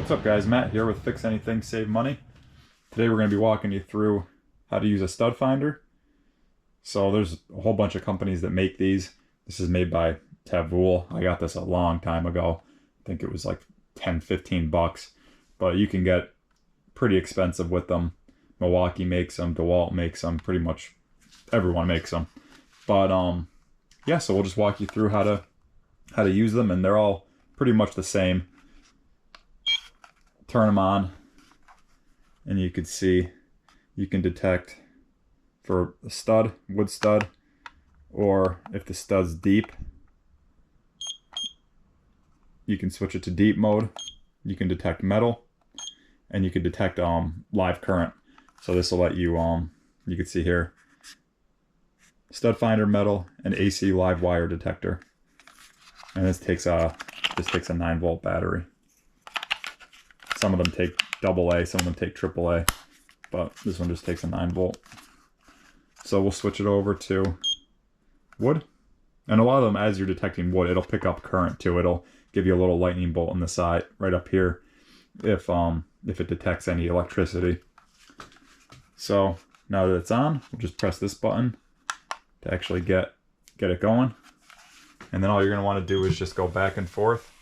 What's up guys, Matt here with Fix Anything Save Money. Today we're going to be walking you through how to use a stud finder. So there's a whole bunch of companies that make these. This is made by Tavool. I got this a long time ago. I think it was like 10-15 bucks, but you can get pretty expensive with them. Milwaukee makes them, DeWalt makes them, pretty much everyone makes them. But yeah, so we'll just walk you through how to use them, and they're all pretty much the same. Turn them on and you can see, you can detect for a stud, wood stud, or if the stud's deep, you can switch it to deep mode. You can detect metal, and you can detect live current. So this will let you, you can see here, stud finder, metal, and AC live wire detector. And this takes a 9-volt battery. Some of them take AA, some of them take AAA, but this one just takes a 9-volt. So we'll switch it over to wood. And a lot of them, as you're detecting wood, it'll pick up current too. It'll give you a little lightning bolt on the side, right up here, if it detects any electricity. So now that it's on, we'll just press this button to actually get it going. And then all you're going to want to do is just go back and forth.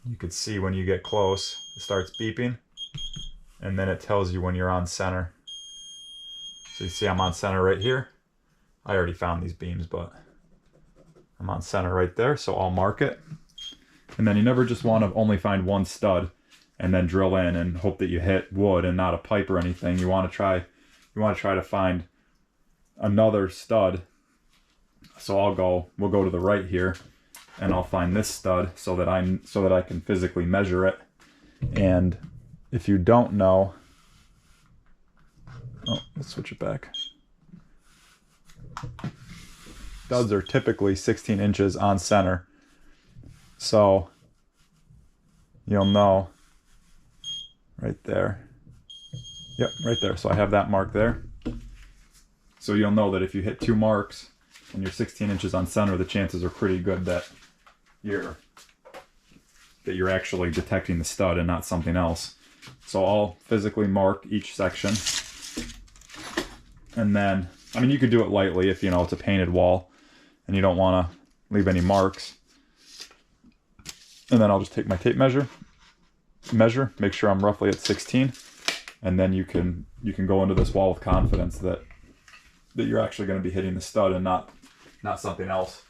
You can see when you get close, it starts beeping, and then it tells you when you're on center. So you see I'm on center right here. I already found these beams, but I'm on center right there, so I'll mark it. And then you never just want to only find one stud and then drill in and hope that you hit wood and not a pipe or anything. You want to try to find another stud. So we'll go to the right here, and I'll find this stud so that I can physically measure it. And if you don't know, let's switch it back. Studs are typically 16 inches on center. So you'll know right there. Yep, right there. So I have that mark there. So you'll know that if you hit two marks and you're 16 inches on center, the chances are pretty good that you're actually detecting the stud and not something else. So I'll physically mark each section. And then, I mean, you could do it lightly if it's a painted wall and you don't want to leave any marks. And then I'll just take my tape measure, make sure I'm roughly at 16, and then you can go into this wall with confidence that you're actually going to be hitting the stud and not something else.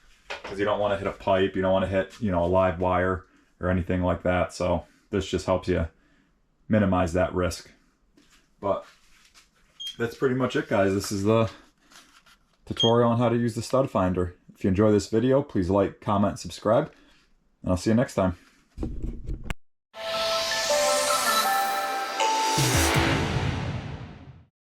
Because you don't want to hit a pipe, you don't want to hit a live wire or anything like that. So this just helps you minimize that risk. But that's pretty much it, guys. This is the tutorial on how to use the stud finder. If you enjoy this video, please like, comment, subscribe, and I'll see you next time.